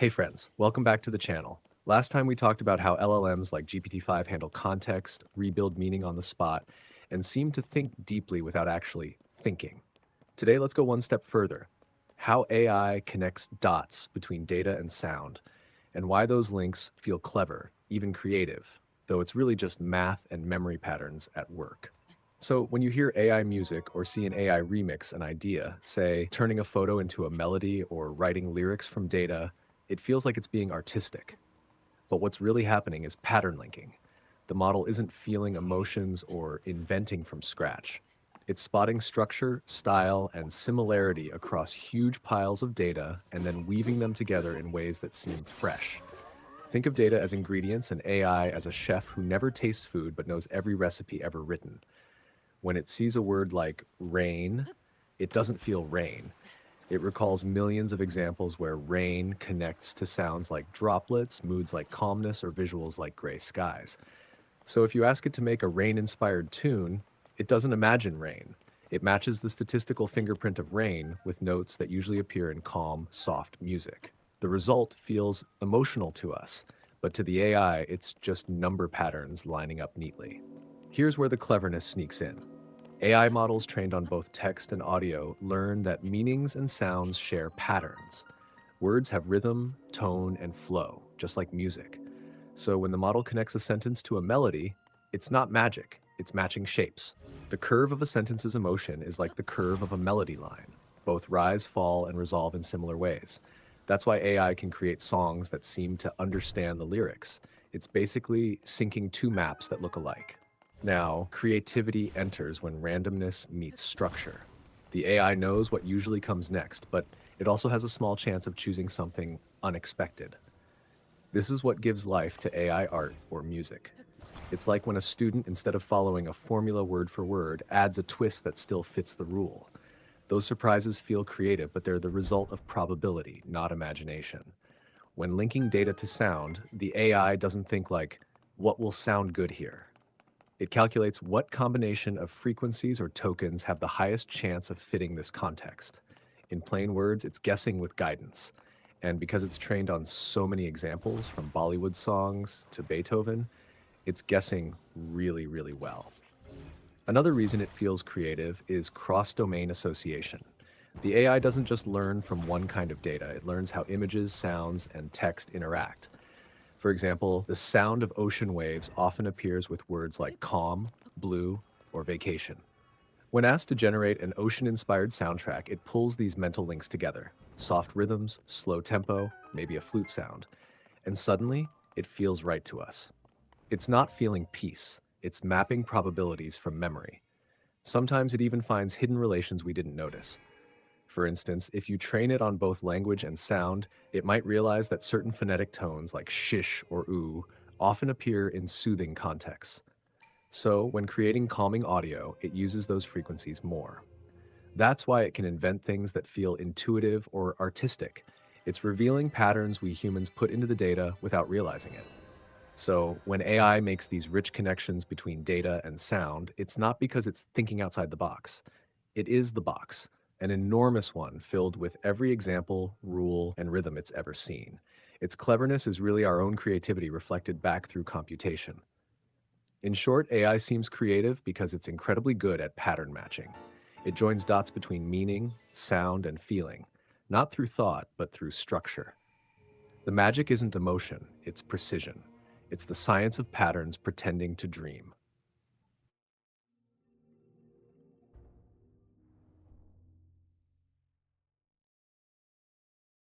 Hey friends, welcome back to the channel. Last time we talked about how LLMs like GPT-5 handle context, rebuild meaning on the spot, and seem to think deeply without actually thinking. Today, let's go one step further. How AI connects dots between data and sound, and why those links feel clever, even creative, though it's really just math and memory patterns at work. So, when you hear AI music or see an AI remix an idea, say turning a photo into a melody or writing lyrics from data, it feels like it's being artistic. But what's really happening is pattern linking. The model isn't feeling emotions or inventing from scratch. It's spotting structure, style, and similarity across huge piles of data and then weaving them together in ways that seem fresh. Think of data as ingredients and AI as a chef who never tastes food but knows every recipe ever written. When it sees a word like rain, it doesn't feel rain. It recalls millions of examples where rain connects to sounds like droplets, moods like calmness, or visuals like gray skies. So if you ask it to make a rain-inspired tune, it doesn't imagine rain. It matches the statistical fingerprint of rain with notes that usually appear in calm, soft music. The result feels emotional to us, but to the AI, it's just number patterns lining up neatly. Here's where the cleverness sneaks in. AI models trained on both text and audio learn that meanings and sounds share patterns. Words have rhythm, tone, and flow, just like music. So when the model connects a sentence to a melody, it's not magic, it's matching shapes. The curve of a sentence's emotion is like the curve of a melody line. Both rise, fall, and resolve in similar ways. That's why AI can create songs that seem to understand the lyrics. It's basically syncing two maps that look alike. Now, creativity enters when randomness meets structure. The AI knows what usually comes next, but it also has a small chance of choosing something unexpected. This is what gives life to AI art or music. It's like when a student, instead of following a formula word for word, adds a twist that still fits the rule. Those surprises feel creative, but they're the result of probability, not imagination. When linking data to sound, the AI doesn't think like, what will sound good here? It calculates what combination of frequencies or tokens have the highest chance of fitting this context. In plain words, it's guessing with guidance. And because it's trained on so many examples, from Bollywood songs to Beethoven, it's guessing really, really well. Another reason it feels creative is cross-domain association. The AI doesn't just learn from one kind of data, it learns how images, sounds, and text interact. For example, the sound of ocean waves often appears with words like calm, blue, or vacation. When asked to generate an ocean-inspired soundtrack, it pulls these mental links together. Soft rhythms, slow tempo, maybe a flute sound. And suddenly, it feels right to us. It's not feeling peace, it's mapping probabilities from memory. Sometimes it even finds hidden relations we didn't notice. For instance, if you train it on both language and sound, it might realize that certain phonetic tones like shish or oo often appear in soothing contexts. So, when creating calming audio, it uses those frequencies more. That's why it can invent things that feel intuitive or artistic. It's revealing patterns we humans put into the data without realizing it. So, when AI makes these rich connections between data and sound, it's not because it's thinking outside the box. It is the box, an enormous one filled with every example, rule, and rhythm it's ever seen. Its cleverness is really our own creativity reflected back through computation. In short, AI seems creative because it's incredibly good at pattern matching. It joins dots between meaning, sound, and feeling, not through thought, but through structure. The magic isn't emotion, it's precision. It's the science of patterns pretending to dream.